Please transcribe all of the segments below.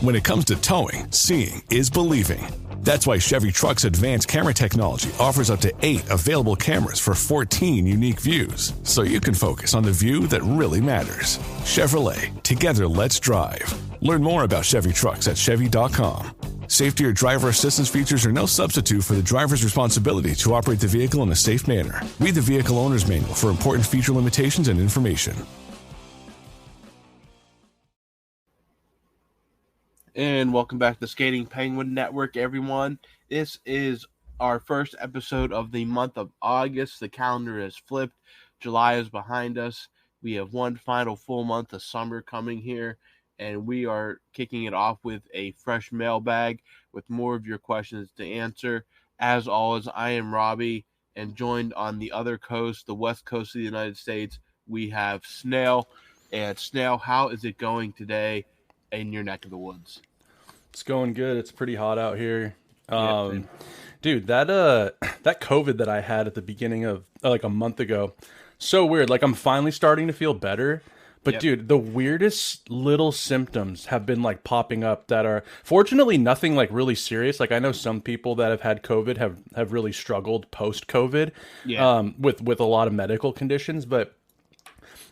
When it comes to towing, seeing is believing. That's why Chevy Truck's advanced camera technology offers up to 8 available cameras for 14 unique views, so you can focus on the view that really matters. Chevrolet, together let's drive. Learn more about Chevy Trucks at Chevy.com. Safety or driver assistance features are no substitute for the driver's responsibility to operate the vehicle in a safe manner. Read the vehicle owner's manual for important feature limitations and information. And welcome back to the Skating Penguin Network, everyone. This is our first episode of the month of August. The calendar has flipped. July is behind us. We have one final full month of summer coming here, and we are kicking it off with a fresh mailbag with more of your questions to answer. As always, I am Robbie, and joined on the other coast, the west coast of the United States, we have Snail. And Snail, how is it going today in your neck of the woods? It's going good. It's pretty hot out here. Yeah, Dude, that COVID that I had at the beginning of like a month ago, so weird. Like I'm finally starting to feel better. But dude, the weirdest little symptoms have been like popping up that are fortunately nothing like really serious. Like I know some people that have had COVID have really struggled post COVID, with a lot of medical conditions, but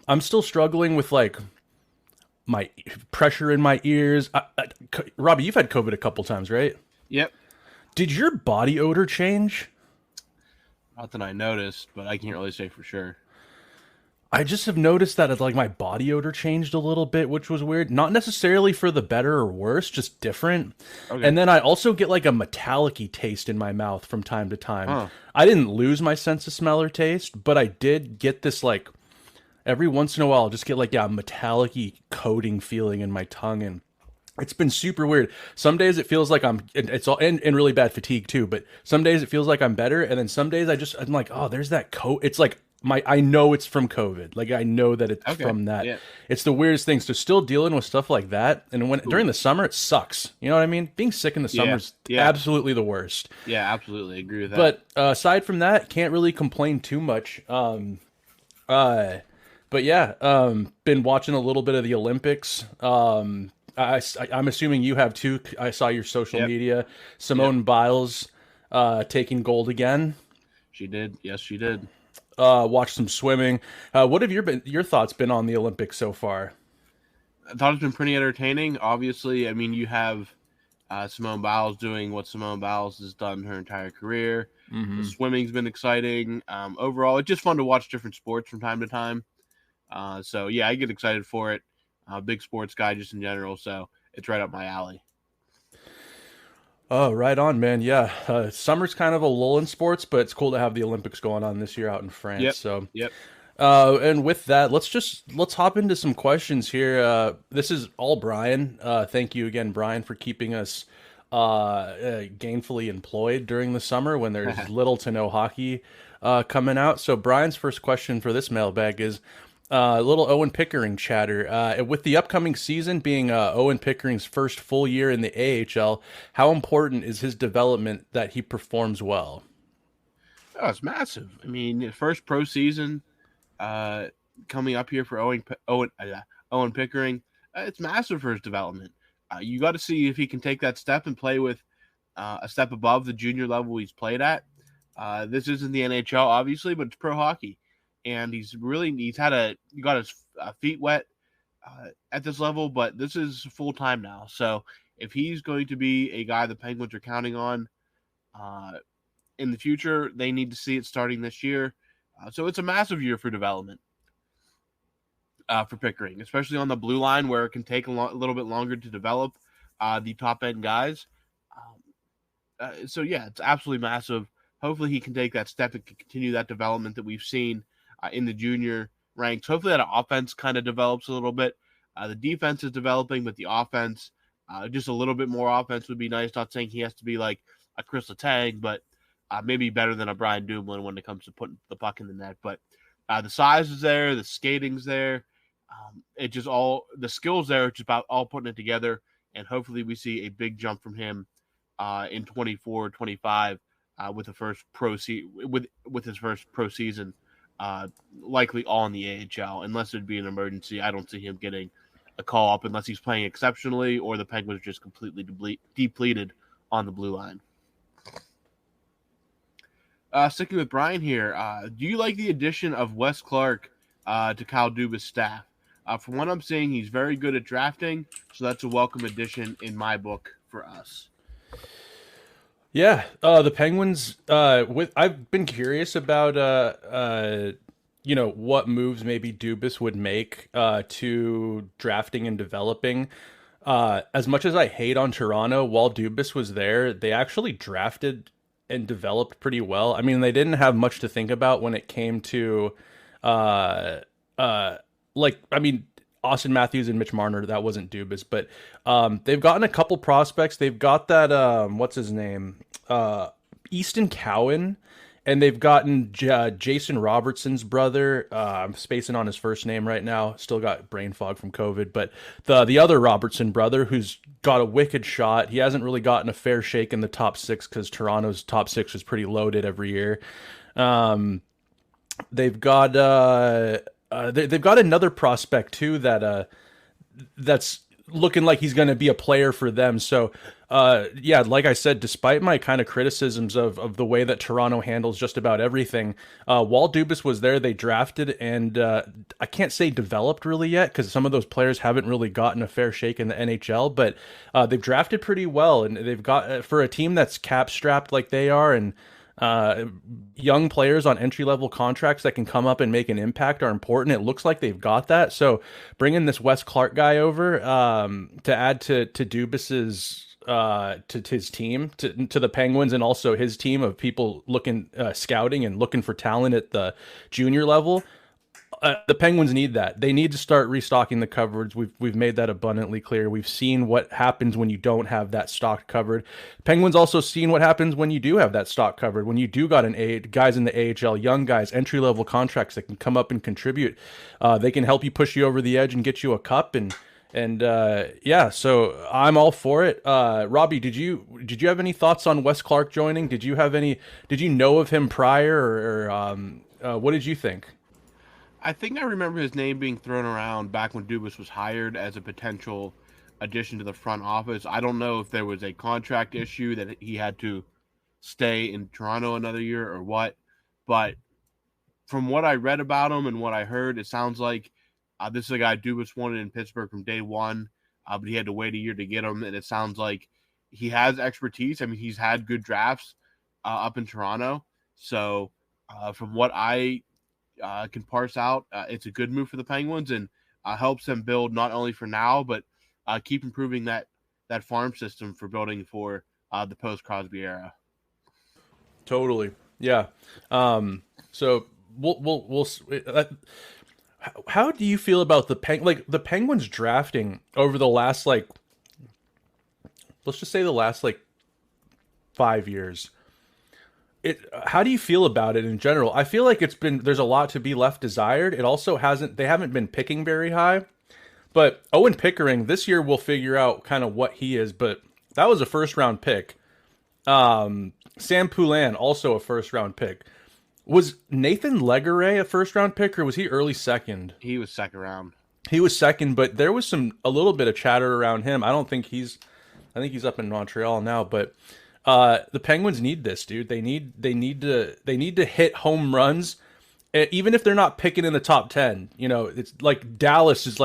I'm still struggling with like my pressure in my ears. Robbie, you've had COVID a couple times, right? Yep. Did your body odor change? Not that I noticed, but I can't really say for sure. I just have noticed that like my body odor changed a little bit, which was weird. Not necessarily for the better or worse, just different. Okay. And then I also get like a metallic-y taste in my mouth from time to time. Huh. I didn't lose my sense of smell or taste, but I did get this like every once in a while, I'll just get like a metallic-y coating feeling in my tongue, and it's been super weird. Some days it feels like it's all and really bad fatigue too. But some days it feels like I'm better, and then some days I'm like, oh, there's that coat. It's like I know it's from COVID. Like I know that it's from that. Yeah. It's the weirdest thing. So still dealing with stuff like that, and during the summer it sucks. You know what I mean? Being sick in the summer is absolutely the worst. Yeah, absolutely, I agree with that. But aside from that, can't really complain too much. But yeah, been watching a little bit of the Olympics. I'm assuming you have too. I saw your social media. Simone Biles taking gold again. She did. Yes, she did. Watched some swimming. What have your thoughts been on the Olympics so far? I thought it's been pretty entertaining. Obviously, I mean, you have Simone Biles doing what Simone Biles has done her entire career. Mm-hmm. The swimming's been exciting. Overall, it's just fun to watch different sports from time to time. So yeah, I get excited for it. Big sports guy just in general, so it's right up my alley. Oh, right on, man. Yeah, summer's kind of a lull in sports, but it's cool to have the Olympics going on this year out in France. Yep. So, yep. And with that, let's hop into some questions here. This is all Brian. Thank you again, Brian, for keeping us gainfully employed during the summer when there's little to no hockey coming out. So Brian's first question for this mailbag is little Owen Pickering chatter. With the upcoming season being Owen Pickering's first full year in the AHL, how important is his development that he performs well? Oh, it's massive. I mean, first pro season coming up here for Owen Pickering. It's massive for his development. You got to see if he can take that step and play with a step above the junior level he's played at. This isn't the NHL, obviously, but it's pro hockey. And he got his feet wet at this level, but this is full time now. So if he's going to be a guy the Penguins are counting on in the future, they need to see it starting this year. So it's a massive year for development for Pickering, especially on the blue line where it can take a little bit longer to develop the top end guys. So yeah, it's absolutely massive. Hopefully he can take that step and continue that development that we've seen in the junior ranks. Hopefully that offense kind of develops a little bit. The defense is developing, but the offense, just a little bit more offense would be nice. Not saying he has to be like a Chris Letang, but maybe better than a Brian Dumoulin when it comes to putting the puck in the net. But the size is there, the skating's there. It just all the skills there. It's about all putting it together, and hopefully we see a big jump from him in 24-25 with the first with his first pro season. Likely all in the AHL, unless it'd be an emergency. I don't see him getting a call up unless he's playing exceptionally or the Penguins are just completely depleted on the blue line. Sticking with Brian here, do you like the addition of Wes Clark to Kyle Dubas' staff? From what I'm seeing, he's very good at drafting, so that's a welcome addition in my book for us. Yeah, the Penguins. I've been curious about what moves maybe Dubas would make to drafting and developing. As much as I hate on Toronto, while Dubas was there, they actually drafted and developed pretty well. I mean, they didn't have much to think about when it came to Austin Matthews and Mitch Marner. That wasn't Dubas, but they've gotten a couple prospects. They've got that what's his name, Easton Cowan, and they've gotten Jason Robertson's brother. I'm spacing on his first name right now. Still got brain fog from COVID, but the other Robertson brother, who's got a wicked shot. He hasn't really gotten a fair shake in the top six because Toronto's top six is pretty loaded every year. They've got they've got another prospect too that's looking like he's going to be a player for them. So, like I said, despite my kind of criticisms of the way that Toronto handles just about everything, while Dubas was there, they drafted and I can't say developed really yet because some of those players haven't really gotten a fair shake in the NHL, but they've drafted pretty well, and they've got for a team that's cap strapped like they are, and young players on entry-level contracts that can come up and make an impact are important. It looks like they've got that. So bringing this Wes Clark guy over to add to Dubas's to his team, to the Penguins, and also his team of people looking scouting and looking for talent at the junior level. The Penguins need that. They need to start restocking the cupboards. We've made that abundantly clear. We've seen what happens when you don't have that stock covered. Penguins also seen what happens when you do have that stock covered. When you do got guys in the AHL, young guys, entry level contracts that can come up and contribute. They can help you push you over the edge and get you a cup. So I'm all for it. Robbie, did you have any thoughts on Wes Clark joining? Did you know of him prior, or what did you think? I think I remember his name being thrown around back when Dubas was hired as a potential addition to the front office. I don't know if there was a contract issue that he had to stay in Toronto another year or what, but from what I read about him and what I heard, it sounds like this is a guy Dubas wanted in Pittsburgh from day one, but he had to wait a year to get him, and it sounds like he has expertise. I mean, he's had good drafts up in Toronto, so from what I can parse out, it's a good move for the Penguins and helps them build not only for now, but keep improving that farm system for building for the post-Crosby era. Totally. Yeah. So we'll how do you feel about the Penguins drafting over the last, let's just say the last 5 years? How do you feel about it in general? I feel like there's a lot to be left desired. It also they haven't been picking very high, but Owen Pickering this year we'll figure out kind of what he is, but that was a first round pick. Sam Poulin, also a first round pick. Was Nathan Legare a first round pick, or was he early second? He was second round. He was second, but there was a little bit of chatter around him. I think he's up in Montreal now, but the Penguins need this, dude. They need to hit home runs, even if they're not picking in the top 10. It's like Dallas is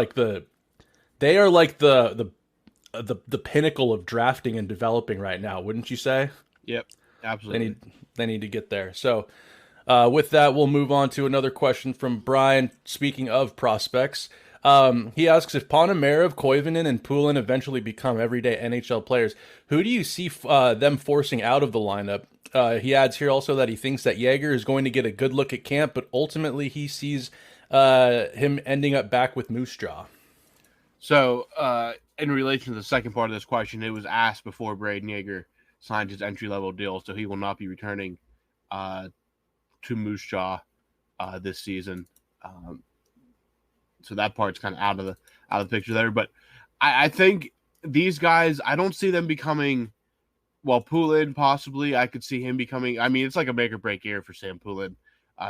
they are like the pinnacle of drafting and developing right now, wouldn't you say? Yep, absolutely. They need to get there. So, with that, we'll move on to another question from Brian. Speaking of prospects. He asks, if Ponomarev, Koivunen, and Poulin eventually become everyday NHL players, who do you see them forcing out of the lineup? He adds here also that he thinks that Jäger is going to get a good look at camp, but ultimately he sees him ending up back with Moose Jaw. So, in relation to the second part of this question, it was asked before Brayden Yager signed his entry-level deal, so he will not be returning to Moose Jaw this season. So that part's kind of out of the picture there. But I think these guys, I don't see them becoming, Poulin possibly, I could see him becoming, it's like a make or break year for Sam Poulin,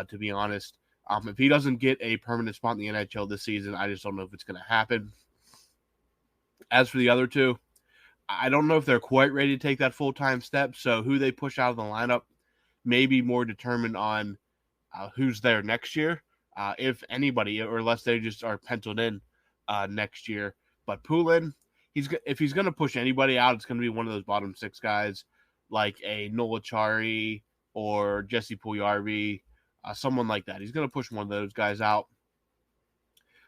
to be honest. If he doesn't get a permanent spot in the NHL this season, I just don't know if it's going to happen. As for the other two, I don't know if they're quite ready to take that full-time step. So who they push out of the lineup may be more determined on who's there next year, if anybody, or unless they just are penciled in next year. But Poulin, if he's going to push anybody out, it's going to be one of those bottom six guys like a Nola Chari or Jesse Puljujarvi, someone like that. He's going to push one of those guys out.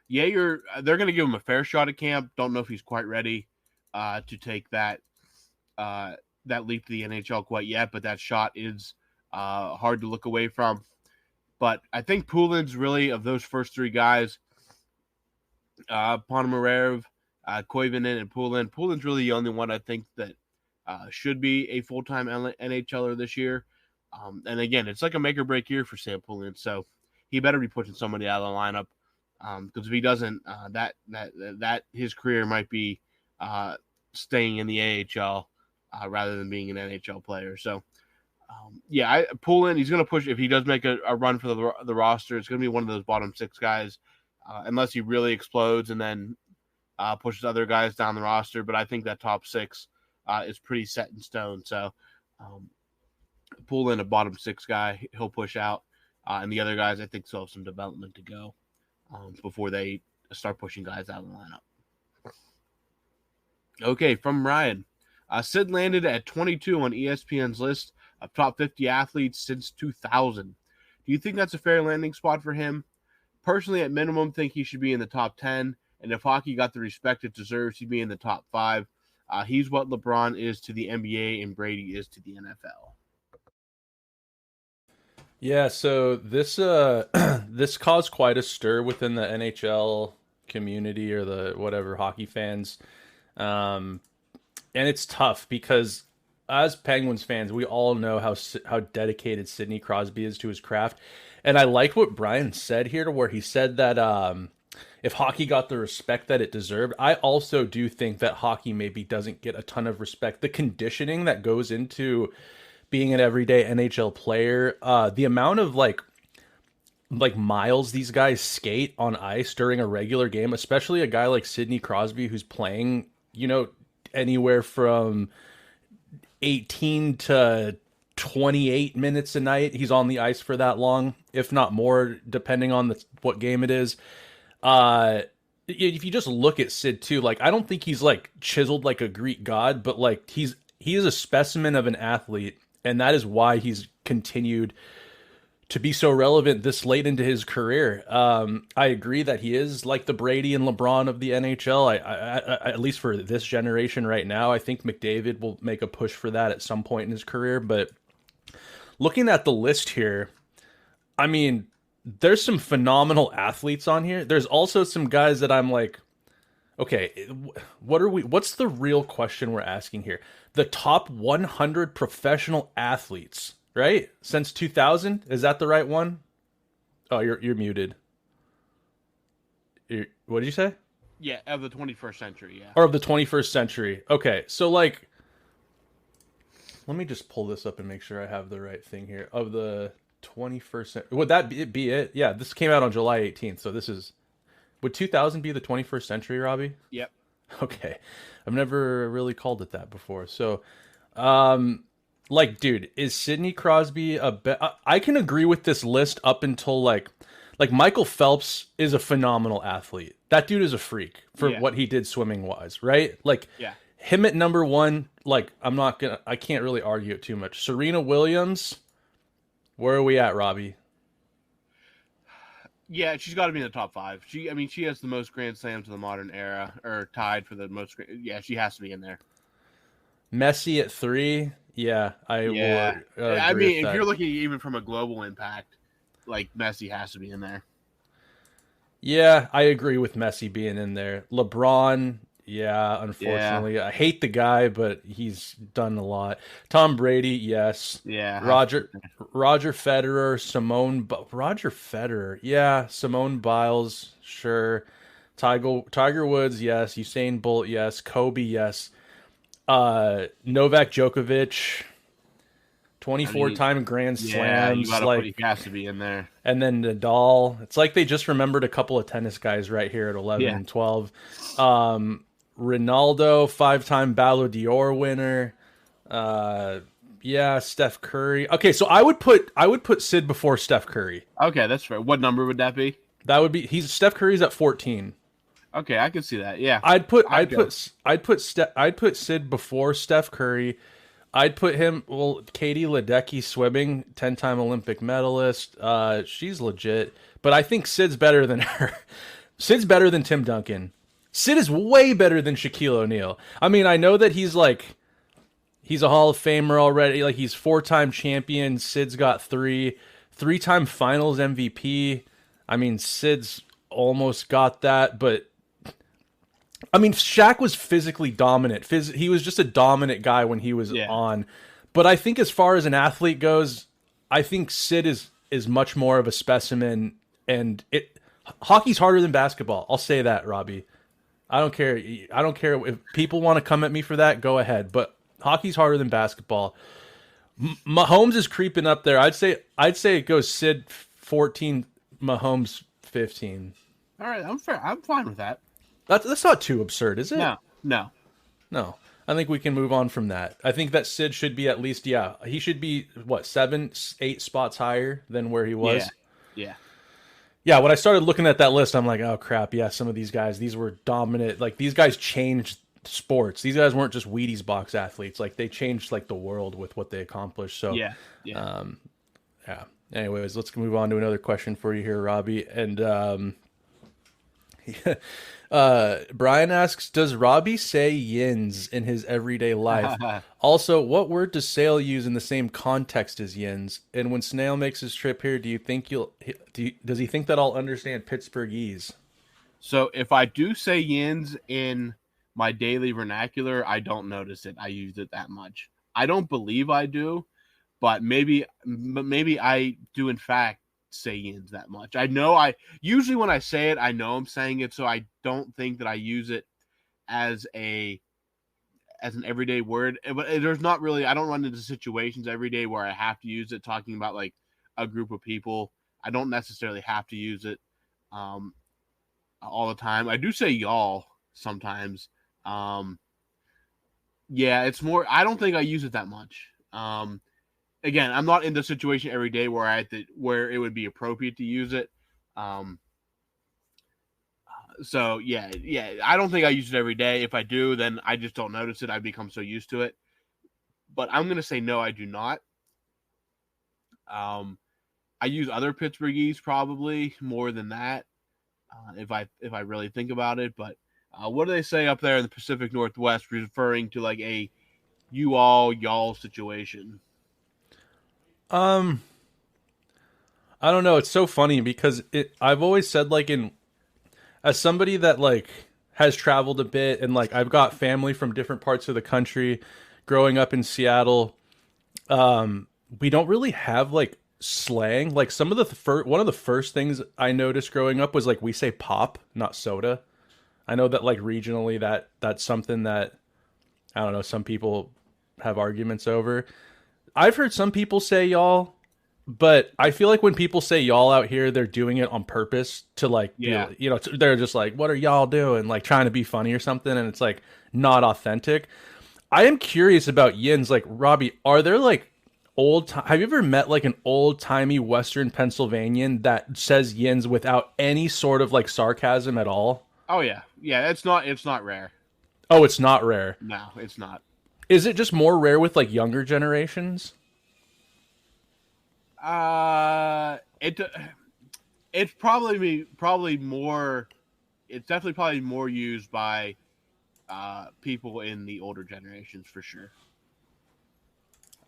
Yeah, they're going to give him a fair shot at camp. Don't know if he's quite ready to take that leap to the NHL quite yet, but that shot is hard to look away from. But I think Poulin's really, of those first three guys, Ponomarev, Koivunen, and Poulin's really the only one I think that should be a full-time NHLer this year. And again, it's like a make or break year for Sam Poulin, so he better be pushing somebody out of the lineup. Because if he doesn't, that his career might be staying in the AHL rather than being an NHL player. So, Poulin, he's going to push. If he does make a run for the roster, it's going to be one of those bottom six guys, unless he really explodes and then pushes other guys down the roster. But I think that top six is pretty set in stone. So, Poulin, a bottom six guy, he'll push out, and the other guys I think still have some development to go before they start pushing guys out of the lineup. Okay, from Ryan. Sid landed at 22 on ESPN's list of top 50 athletes since 2000. Do you think that's a fair landing spot for him? Personally, at minimum, think he should be in the top 10, and if hockey got the respect it deserves, he'd be in the top 5. He's what LeBron is to the NBA and Brady is to the NFL. Yeah, so this this caused quite a stir within the NHL community or the whatever hockey fans, and it's tough because as Penguins fans, we all know how dedicated Sidney Crosby is to his craft, and I like what Brian said here, where he said that if hockey got the respect that it deserved, I also do think that hockey maybe doesn't get a ton of respect. The conditioning that goes into being an everyday NHL player, the amount of like miles these guys skate on ice during a regular game, especially a guy like Sidney Crosby who's playing, anywhere from 18 to 28 minutes a night. He's on the ice for that long, if not more, depending on what game it is. If you just look at Sid too, like I don't think he's like chiseled like a Greek god, but like he is a specimen of an athlete. And that is why he's continued to be so relevant this late into his career. I agree that he is like the Brady and LeBron of the NHL. I at least for this generation right now, I think McDavid will make a push for that at some point in his career. But looking at the list here, I mean, there's some phenomenal athletes on here. There's also some guys that I'm like, okay, what's the real question we're asking here? The top 100 professional athletes, right? Since 2000? Is that the right one? Oh, you're muted. What did you say? Yeah, of the 21st century, yeah. Or of the 21st century. Okay, so like, let me just pull this up and make sure I have the right thing here. Of the 21st century. Would that be it? Yeah, this came out on July 18th, so this is... Would 2000 be the 21st century, Robbie? Yep. Okay. I've never really called it that before. So, dude, is Sidney Crosby I can agree with this list up until like Michael Phelps is a phenomenal athlete. That dude is a freak for what he did swimming wise, right? Like, him at number 1, like, I can't really argue it too much. Serena Williams, where are we at, Robbie? Yeah, she's got to be in the top 5. She has the most Grand Slams of the modern era, or tied for the most. Yeah, she has to be in there. Messi at 3. Yeah, I will. I mean, if you're looking even from a global impact, like Messi has to be in there. Yeah, I agree with Messi being in there. LeBron, yeah, unfortunately. I hate the guy, but he's done a lot. Tom Brady, yes. Yeah. Roger Federer, Roger Federer, yeah. Simone Biles, sure. Tiger Woods, yes. Usain Bolt, yes. Kobe, yes. Novak Djokovic, 24-time Grand Slams. He has to be in there. And then Nadal. It's like they just remembered a couple of tennis guys right here at 11 and 12. Ronaldo, 5-time Ballon d'Or winner. Yeah, Steph Curry. Okay, so I would put Sid before Steph Curry. Okay, that's fair. What number would that be? That would be Steph Curry's at 14. Okay, I can see that. Yeah, I'd put Sid before Steph Curry. I'd put him. Well, Katie Ledecky swimming, 10-time Olympic medalist. She's legit, but I think Sid's better than her. Sid's better than Tim Duncan. Sid is way better than Shaquille O'Neal. I mean, I know that he's a Hall of Famer already. Like, he's 4-time champion. Sid's got 3-time Finals MVP. I mean, Sid's almost got that, but I mean, Shaq was physically dominant. He was just a dominant guy when he was on. But I think as far as an athlete goes, I think Sid is much more of a specimen. And hockey's harder than basketball. I'll say that, Robbie. I don't care. If people want to come at me for that, go ahead. But hockey's harder than basketball. Mahomes is creeping up there. I'd say it goes Sid 14, Mahomes 15. All right, I'm fair. I'm fine with that. That's not too absurd, is it? No. I think we can move on from that. I think that Sid should be at least, he should be, 7-8 spots higher than where he was? Yeah. Yeah, when I started looking at that list, I'm like, oh, crap, yeah, some of these guys, these were dominant. Like, these guys changed sports. These guys weren't just Wheaties box athletes. Like, they changed, like, the world with what they accomplished. So, yeah. Anyways, let's move on to another question for you here, Robbie. And, Brian asks, does Robbie say yins in his everyday life? Also, what word does Snail use in the same context as yins? And when Snail makes his trip here, do you think does he think that I'll understand Pittsburghese? So if I do say yins in my daily vernacular, I don't notice it. I use it that much. I don't believe I do, but maybe I do in fact say yins that much. I know usually when I say it, I know I'm saying it, so I don't think that I use it as an everyday word. But there's not really, I don't run into situations every day where I have to use it talking about like a group of people. I don't necessarily have to use it all the time. I do say y'all sometimes. It's more, I don't think I use it that much. Again, I'm not in the situation every day where where it would be appropriate to use it. So I don't think I use it every day. If I do, then I just don't notice it. I become so used to it. But I'm gonna say no, I do not. I use other Pittsburghese probably more than that, if I really think about it. But what do they say up there in the Pacific Northwest, referring to like a you all y'all situation? I don't know. It's so funny because I've always said, like, as somebody that like has traveled a bit and like I've got family from different parts of the country growing up in Seattle, we don't really have like slang. Like some of one of the first things I noticed growing up was like we say pop, not soda. I know that like regionally that's something that I don't know, some people have arguments over. I've heard some people say y'all, but I feel like when people say y'all out here, they're doing it on purpose to like, they're just like, what are y'all doing? Like trying to be funny or something. And it's like not authentic. I am curious about yins. Like, Robbie, are there like have you ever met like an old timey Western Pennsylvanian that says yins without any sort of like sarcasm at all? Oh yeah. Yeah. It's not rare. Oh, it's not rare. No, it's not. Is it just more rare with like younger generations? It's probably more. It's definitely probably more used by people in the older generations for sure.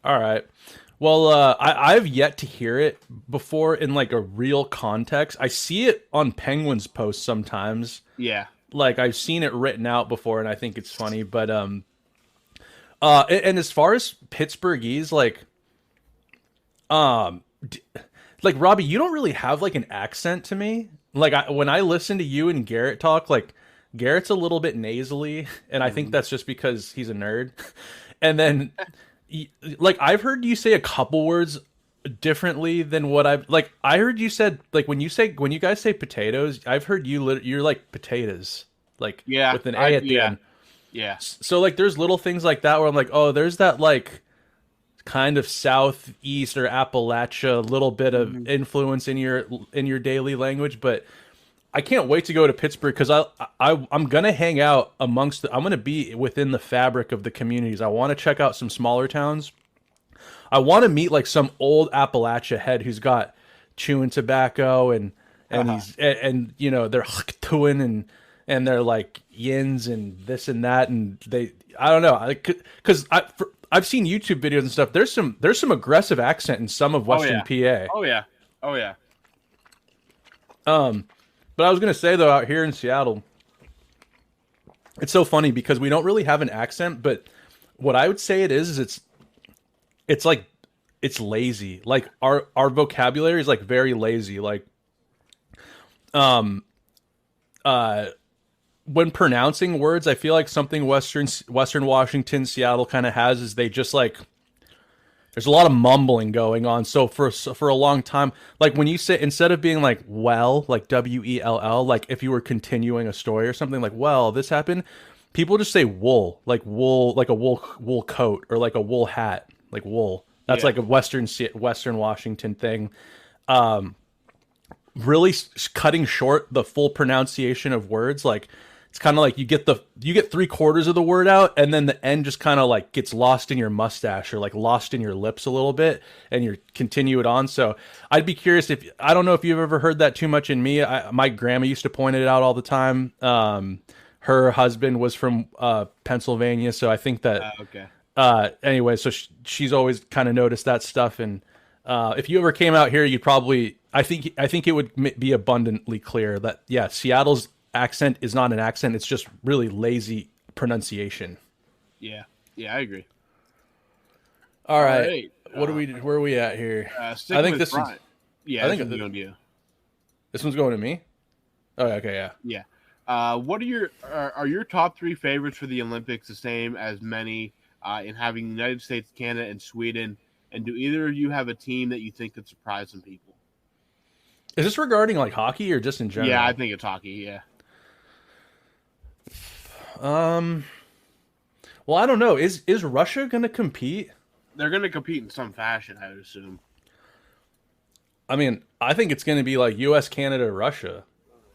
All right. Well, I've yet to hear it before in like a real context. I see it on Penguins posts sometimes. Yeah. Like I've seen it written out before, and I think it's funny, but and as far as Pittsburghese, like Robbie, you don't really have like an accent to me. Like when I listen to you and Garrett talk, like Garrett's a little bit nasally, and I think that's just because he's a nerd. And then, like I've heard you say a couple words differently than what I heard you said, like when you guys say potatoes, I've heard you're like potatoes, like with an A at the end. Yeah. So like there's little things like that where I'm like, oh, there's that like kind of southeast or Appalachia little bit of influence in your daily language, but I can't wait to go to Pittsburgh because I'm gonna hang out I'm gonna be within the fabric of the communities. I want to check out some smaller towns. I want to meet like some old Appalachia head who's got chewing tobacco and he's and you know they're and they're like yins and this and that and I don't know because I've seen YouTube videos and stuff. There's some aggressive accent in some of Western PA. Oh yeah. But I was gonna say though, out here in Seattle, it's so funny because we don't really have an accent. But what I would say it is it's like it's lazy. Like our vocabulary is like very lazy. Like when pronouncing words, I feel like something Western Washington, Seattle kind of has is they just like there's a lot of mumbling going on. So for a long time, like when you say instead of being like well, like WELL, like if you were continuing a story or something like well, this happened, people just say wool, like a wool coat or like a wool hat, like wool. That's like a Western Washington thing. Really cutting short the full pronunciation of words, like it's kind of like you get 3/4 of the word out and then the end just kind of like gets lost in your mustache or like lost in your lips a little bit and you continue it on. So I'd be curious I don't know if you've ever heard that too much in me. My grandma used to point it out all the time. Her husband was from Pennsylvania, so I think that anyway, so she's always kind of noticed that stuff. And if you ever came out here, you'd probably I think it would be abundantly clear that Seattle's accent is not an accent. It's just really lazy pronunciation. Yeah, I agree. All right. Where are we at here? I think this one's going to you. This one's going to me? Oh, okay, yeah. What are your top 3 favorites for the Olympics the same as many in having the United States, Canada, and Sweden? And do either of you have a team that you think could surprise some people? Is this regarding like hockey or just in general? Yeah, I think it's hockey, yeah. Well, I don't know. Is Russia going to compete? They're going to compete in some fashion, I would assume. I mean, I think it's going to be like U.S., Canada, Russia.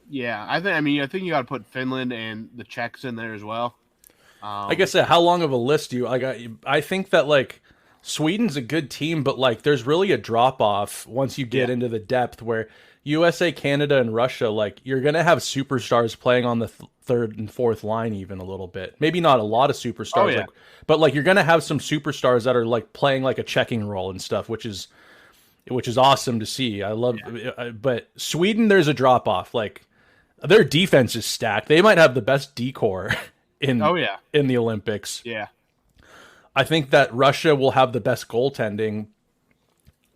Yeah, I think you got to put Finland and the Czechs in there as well. Like I said, how long of a list do you like? I think that like Sweden's a good team, but like there's really a drop off once you get into the depth where USA, Canada, and Russia, like you're going to have superstars playing on the third and fourth line even a little bit. Maybe not a lot of superstars, but like you're going to have some superstars that are like playing like a checking role and stuff, which is awesome to see. I love but Sweden, there's a drop off. Like their defense is stacked. They might have the best D-core in the Olympics. Yeah. I think that Russia will have the best goaltending.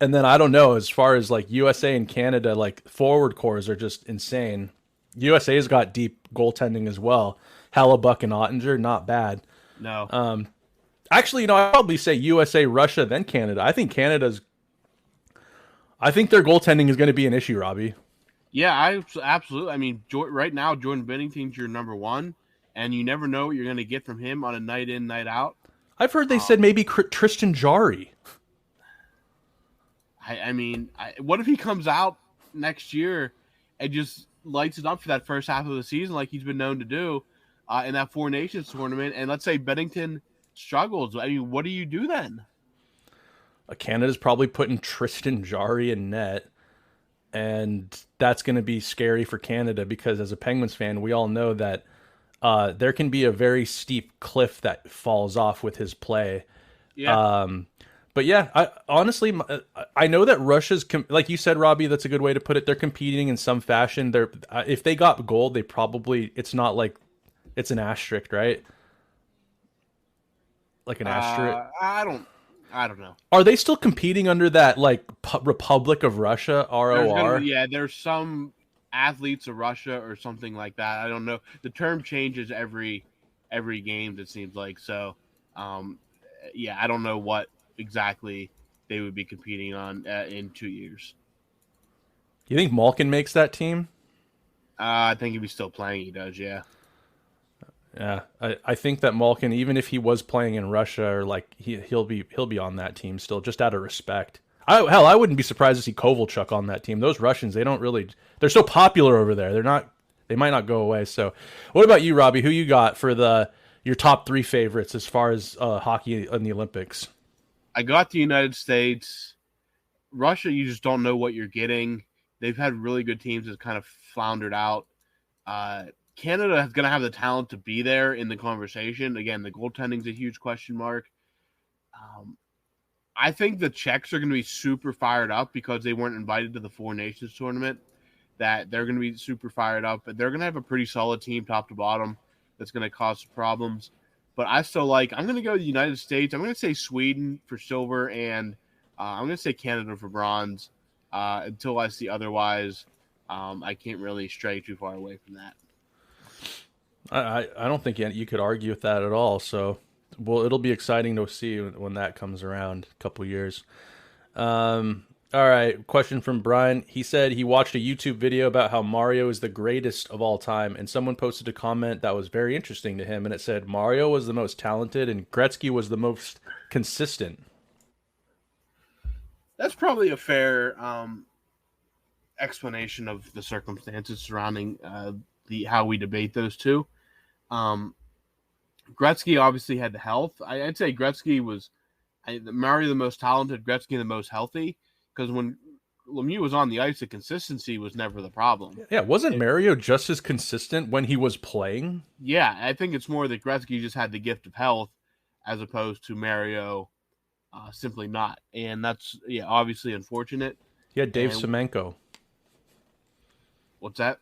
And then I don't know, as far as like USA and Canada, like forward cores are just insane. USA's got deep goaltending as well. Hellebuck and Ottinger, not bad. No. Actually, I'd probably say USA, Russia, then Canada. I think their goaltending is going to be an issue, Robbie. Yeah, absolutely. I mean, right now, Jordan Binnington's your number 1, and you never know what you're going to get from him on a night in, night out. I've heard they said maybe Tristan Jarry. I mean, what if he comes out next year and just lights it up for that first half of the season like he's been known to do in that Four Nations tournament, and let's say Binnington struggles? I mean, what do you do then? Canada's probably putting Tristan Jarry in net, and that's going to be scary for Canada because as a Penguins fan, we all know that there can be a very steep cliff that falls off with his play. Yeah. But yeah, I know that Russia's like you said, Robbie. That's a good way to put it. They're competing in some fashion. If they got gold, it's not like it's an asterisk, right? Like an asterisk. I don't know. Are they still competing under that like Republic of Russia ROR? There's some athletes of Russia or something like that. I don't know. The term changes every game. It seems like so. I don't know what exactly they would be competing on in 2 years. You think Malkin makes that team? I think if he's still playing, he does. Yeah. Yeah, I think that Malkin, even if he was playing in Russia, or like he'll be on that team still, just out of respect. I wouldn't be surprised to see Kovalchuk on that team. Those Russians, they're so popular over there. They might not go away. So, what about you, Robbie? Who you got for your top 3 favorites as far as hockey in the Olympics? I got the United States. Russia, you just don't know what you're getting. They've had really good teams that kind of floundered out. Canada is going to have the talent to be there in the conversation. Again, the goaltending's a huge question mark. I think the Czechs are going to be super fired up because they weren't invited to the Four Nations tournament. That they're going to be super fired up, but they're going to have a pretty solid team top to bottom that's going to cause some problems. But I'm going to go to the United States. I'm going to say Sweden for silver, and I'm going to say Canada for bronze until I see otherwise. I can't really stray too far away from that. I don't think you could argue with that at all. So, well, it'll be exciting to see when that comes around a couple years. All right, question from Brian. He said he watched a YouTube video about how Mario is the greatest of all time, and someone posted a comment that was very interesting to him, and it said Mario was the most talented and Gretzky was the most consistent. That's probably a fair explanation of the circumstances surrounding how we debate those two. Gretzky obviously had the health. I'd say Gretzky was Mario the most talented, Gretzky the most healthy. Because when Lemieux was on the ice, the consistency was never the problem. Yeah, wasn't Mario just as consistent when he was playing? Yeah, I think it's more that Gretzky just had the gift of health as opposed to Mario simply not. And that's, obviously unfortunate. He had Dave Semenko. What's that?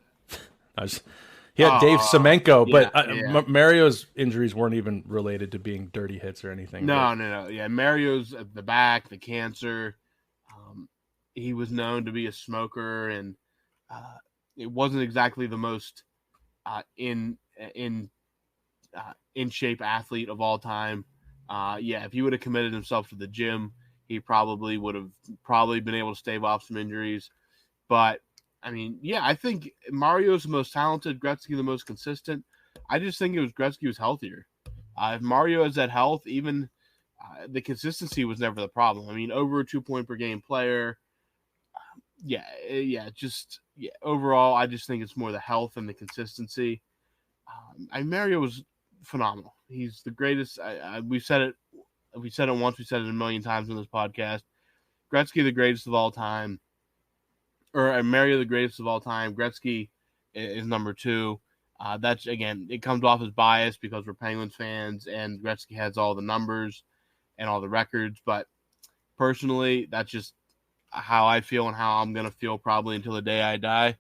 He had Dave Semenko, but Mario's injuries weren't even related to being dirty hits or anything. No. Yeah, Mario's at the back, the cancer. He was known to be a smoker, and it wasn't exactly the most in shape athlete of all time. If he would have committed himself to the gym, he probably would have been able to stave off some injuries. But I mean, I think Mario's the most talented, Gretzky the most consistent. I just think Gretzky was healthier. If Mario has that health, even the consistency was never the problem. I mean, over a 2-point per game player. Overall, I just think it's more the health and the consistency. Mario was phenomenal. He's the greatest. We've said it. We said it once. We said it a million times on this podcast. Gretzky, the greatest of all time, or Mario, the greatest of all time. Gretzky is number 2. That's, again, it comes off as bias because we're Penguins fans, and Gretzky has all the numbers and all the records. But personally, that's just how I feel and how I'm going to feel probably until the day I die,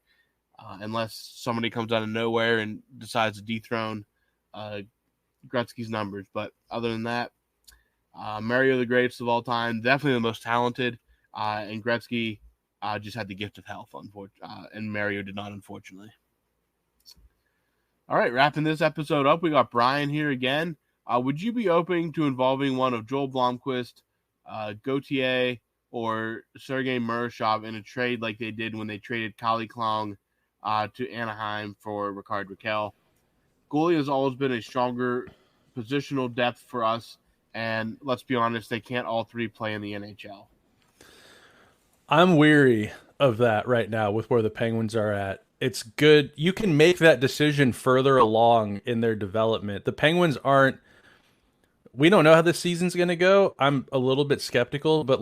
unless somebody comes out of nowhere and decides to dethrone Gretzky's numbers. But other than that, Mario, the greatest of all time, definitely the most talented, and Gretzky just had the gift of health, and Mario did not, unfortunately. All right, wrapping this episode up, we got Brian here again. Would you be open to involving one of Joel Blomqvist, Gauthier, or Sergei Murashov in a trade like they did when they traded Kali Klong to Anaheim for Rickard Rakell? Goalie has always been a stronger positional depth for us, and let's be honest, they can't all 3 play in the NHL. I'm weary of that right now with where the Penguins are at. It's good. You can make that decision further along in their development. The Penguins aren't – we don't know how this season's going to go. I'm a little bit skeptical, but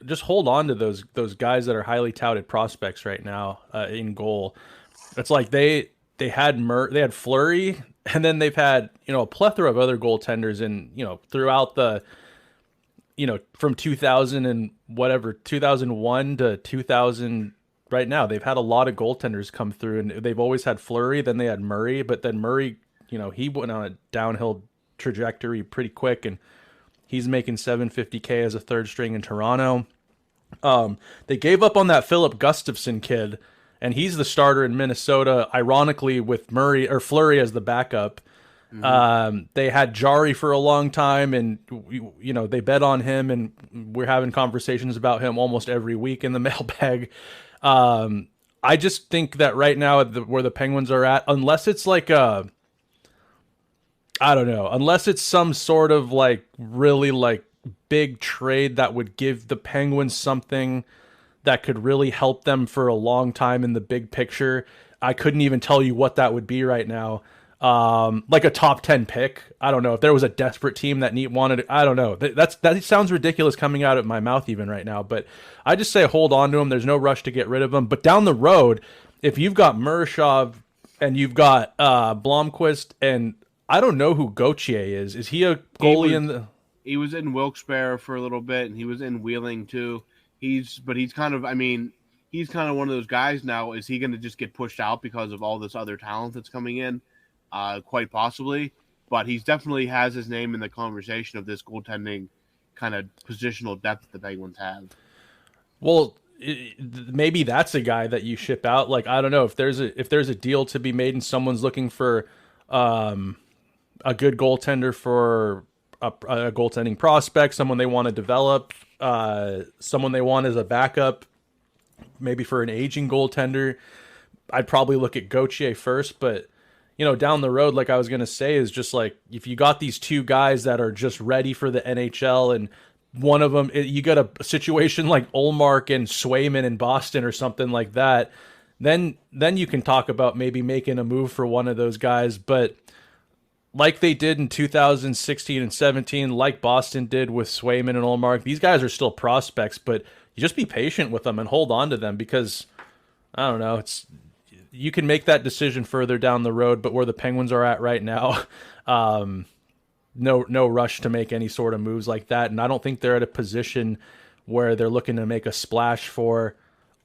just hold on to those guys that are highly touted prospects right now in goal. It's like they had Fleury, and then they've had a plethora of other goaltenders, and throughout the from 2001 to 2000 right now, they've had a lot of goaltenders come through, and they've always had Fleury, then they had Murray, but then Murray, he went on a downhill trajectory pretty quick, and he's making $750K as a third string in Toronto. They gave up on that Philip Gustafson kid, and he's the starter in Minnesota, ironically with Fleury as the backup. Mm-hmm. They had Jari for a long time, and they bet on him, and we're having conversations about him almost every week in the mailbag. I just think that right now where the Penguins are at, unless it's like I don't know, unless it's some sort of like really like big trade that would give the Penguins something that could really help them for a long time in the big picture. I couldn't even tell you what that would be right now. Like a top 10 pick. I don't know if there was a desperate team that wanted it. I don't know. That sounds ridiculous coming out of my mouth even right now, but I just say hold on to him. There's no rush to get rid of him. But down the road, if you've got Murashov and you've got Blomqvist, and I don't know who Gauthier is he a goalie He was in Wilkes-Barre for a little bit, and he was in Wheeling too. He's kind of one of those guys now. Is he going to just get pushed out because of all this other talent that's coming in? Quite possibly, but he's definitely has his name in the conversation of this goaltending kind of positional depth the Penguins have. Well, maybe that's a guy that you ship out. Like, I don't know if there's a deal to be made and someone's looking for a good goaltender for a goaltending prospect, someone they want to develop, someone they want as a backup, maybe for an aging goaltender. I'd probably look at Gauthier first, but down the road, like I was going to say, is just like if you got these two guys that are just ready for the NHL and one of them, you got a situation like Ullmark and Swayman in Boston or something like that, then you can talk about maybe making a move for one of those guys. But like they did in 2016 and 17, like Boston did with Swayman and Ullmark, these guys are still prospects, but you just be patient with them and hold on to them because, I don't know, you can make that decision further down the road, but where the Penguins are at right now, no rush to make any sort of moves like that. And I don't think they're at a position where they're looking to make a splash for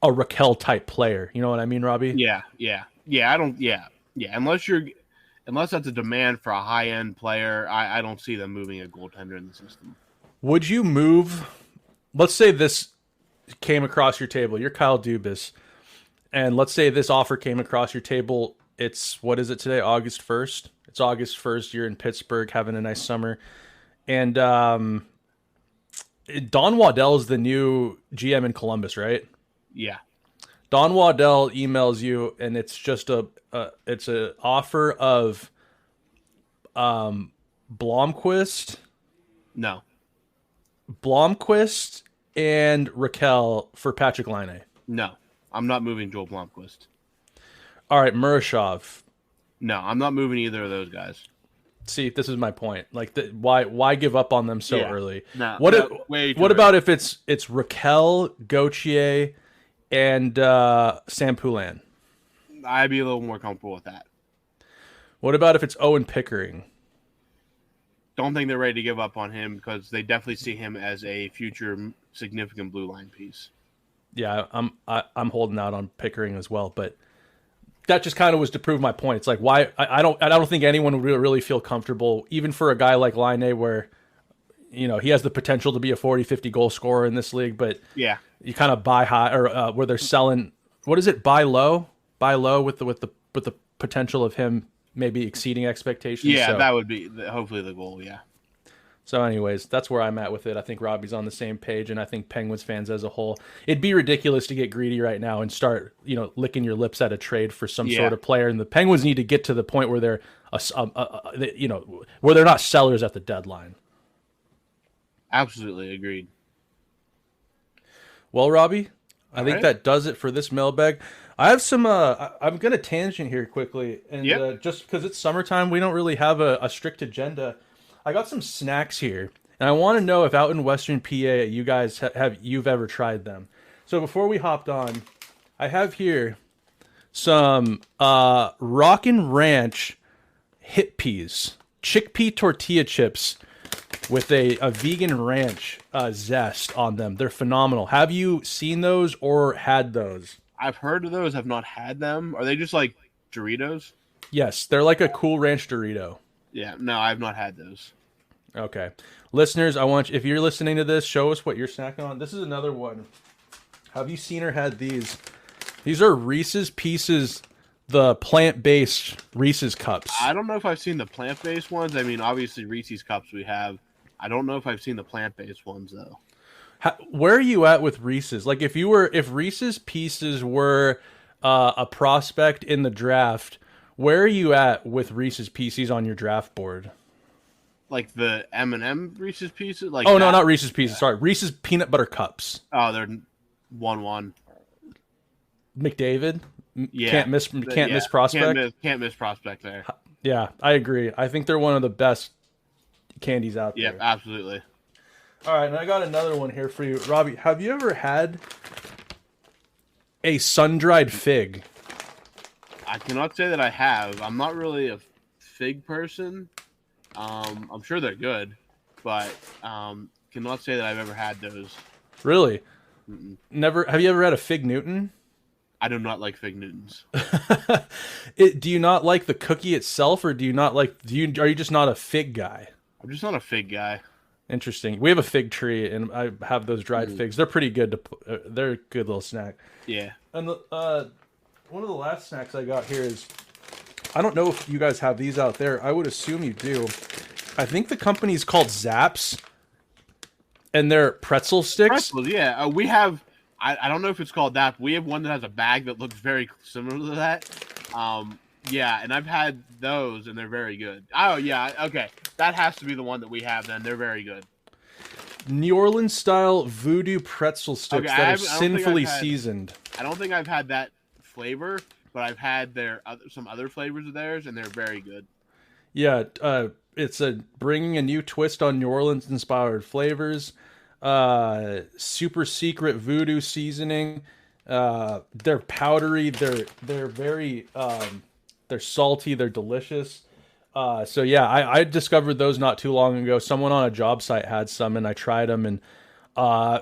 a Raquel type player. You know what I mean, Robbie? Yeah. Unless that's a demand for a high end player, I don't see them moving a goaltender in the system. Would you move? Let's say this came across your table. You're Kyle Dubas. And let's say this offer came across your table. What is it today? August 1st? It's August 1st. You're in Pittsburgh having a nice summer. And Don Waddell is the new GM in Columbus, right? Yeah. Don Waddell emails you, and it's just it's an offer of Blomqvist. No. Blomqvist and Raquel for Patrick Laine. No. I'm not moving Joel Blomqvist. All right, Murashov. No, I'm not moving either of those guys. See, this is my point. Like, why give up on them so early? No, what about if it's Raquel, Gauthier, and Sam Poulin? I'd be a little more comfortable with that. What about if it's Owen Pickering? Don't think they're ready to give up on him because they definitely see him as a future significant blue line piece. Yeah, I'm holding out on Pickering as well, but that just kind of was to prove my point. It's like why I don't think anyone would really feel comfortable, even for a guy like Laine, where he has the potential to be a 40-50 goal scorer in this league, but yeah, you kind of buy high or where they're selling. What is it? Buy low with the potential of him maybe exceeding expectations. Yeah, so that would be hopefully the goal. Yeah. So anyways, that's where I'm at with it. I think Robbie's on the same page, and I think Penguins fans as a whole, it'd be ridiculous to get greedy right now and start, licking your lips at a trade for some sort of player. And the Penguins need to get to the point where they're, where they're not sellers at the deadline. Absolutely agreed. Well, Robbie, I think that does it for this mailbag. I have some. I'm going to tangent here quickly, and just because it's summertime, we don't really have a strict agenda. I got some snacks here, and I want to know if out in Western PA you guys you've ever tried them. So before we hopped on, I have here some Rockin' Ranch hip peas, chickpea tortilla chips with a vegan ranch zest on them. They're phenomenal. Have you seen those or had those? I've heard of those. I've not had them. Are they just like Doritos? Yes, they're like a Cool Ranch Dorito. Yeah, no, I've not had those. Okay. Listeners, if you're listening to this, show us what you're snacking on. This is another one. Have you seen or had these? These are Reese's Pieces, the plant-based Reese's Cups. I don't know if I've seen the plant-based ones. I mean, obviously Reese's Cups we have. I don't know if I've seen the plant-based ones, though. Where are you at with Reese's? Like, if Reese's Pieces were a prospect in the draft, where are you at with Reese's Pieces on your draft board? Like the M&M Reese's Pieces? Like no, not Reese's Pieces. Sorry, Reese's Peanut Butter Cups. Oh, they're 1-1. McDavid? Yeah. Can't miss prospect? Can't miss prospect there. Yeah, I agree. I think they're one of the best candies out there. Yeah, absolutely. All right, and I got another one here for you. Robbie, have you ever had a sun-dried fig? I cannot say that I have. I'm not really a fig person. I'm sure they're good, but cannot say that I've ever had those. Really? Mm-mm. Never. Have you ever had a fig Newton? I do not like fig Newtons. Do you not like the cookie itself, or do you not like? Are you just not a fig guy? I'm just not a fig guy. Interesting. We have a fig tree, and I have those dried figs. They're pretty good. They're a good little snack. Yeah. And one of the last snacks I got here is, I don't know if you guys have these out there. I would assume you do. I think the company's called Zapp's, and they're pretzel sticks. Pretzels, yeah. We have. I don't know if it's called that. But we have one that has a bag that looks very similar to that. Yeah, and I've had those, and they're very good. Oh, yeah, okay. That has to be the one that we have, then. They're very good. New Orleans style voodoo pretzel sticks that are sinfully seasoned. I don't think I've had that flavor, but I've had some other flavors of theirs, and they're very good. Yeah, it's bringing a new twist on New Orleans-inspired flavors. Super secret voodoo seasoning. They're powdery. They're very they're salty. They're delicious. So yeah, I discovered those not too long ago. Someone on a job site had some, and I tried them, and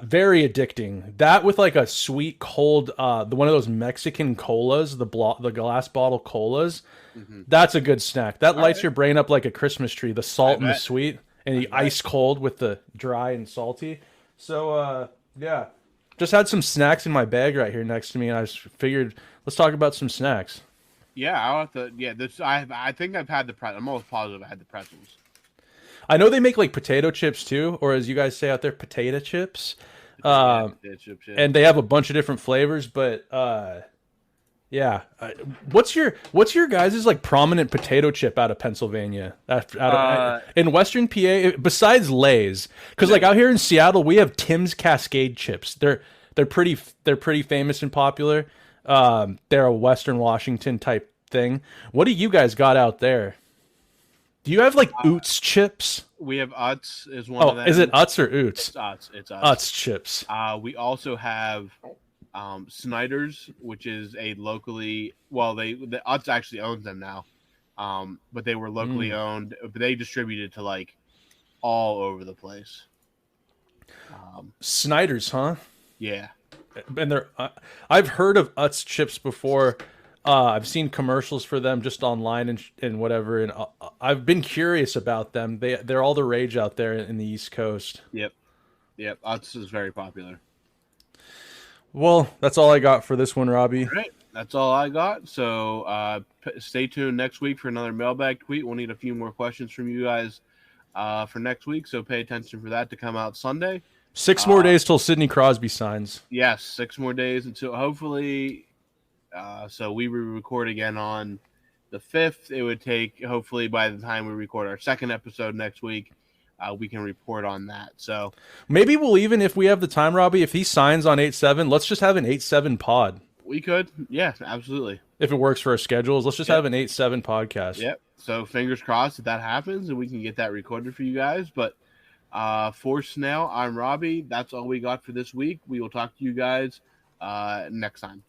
very addicting. That with like a sweet cold, one of those Mexican colas, the glass bottle colas. Mm-hmm. That's a good snack. That lights your brain up like a Christmas tree. The salt and the sweet, and the ice cold with the dry and salty. So yeah, just had some snacks in my bag right here next to me, and I just figured let's talk about some snacks. Yeah, I'll have to. Yeah, I think I've had the pretzels. I'm almost positive I had the pretzels. I know they make like potato chips too, or as you guys say out there, potato chips. Potato chips, yeah. And they have a bunch of different flavors, but yeah. What's your guys' like prominent potato chip out of Pennsylvania? In Western PA, besides Lay's, because like out here in Seattle, we have Tim's Cascade chips. They're pretty famous and popular. They're a Western Washington type thing. What do you guys got out there? Do you have like Oots chips? We have Utz is one of them. Is it Utz or Oots? It's Utz. It's Utz. Utz chips. We also have Snyder's, which is a locally the Utz actually owns them now, but they were locally owned. But they distributed to like all over the place. Snyder's, huh? Yeah. And I've heard of Utz chips before. I've seen commercials for them just online and whatever, and I've been curious about them. They're all the rage out there in the East Coast. Yep. Utz is very popular. Well, that's all I got for this one, Robbie. All right, that's all I got. So stay tuned next week for another mailbag tweet. We'll need a few more questions from you guys for next week, so pay attention for that to come out Sunday. 6 more days till Sidney Crosby signs. Yes, 6 more days until hopefully. So we will record again on the 5th. It would take, hopefully, by the time we record our second episode next week, we can report on that. So maybe we'll even, if we have the time, Robbie, if he signs on 8/7, let's just have an 8/7 pod. We could, yeah, absolutely. If it works for our schedules, let's just have an 8/7 podcast. Yep. So fingers crossed that happens and we can get that recorded for you guys. But for Snail, I'm Robbie. That's all we got for this week. We will talk to you guys next time.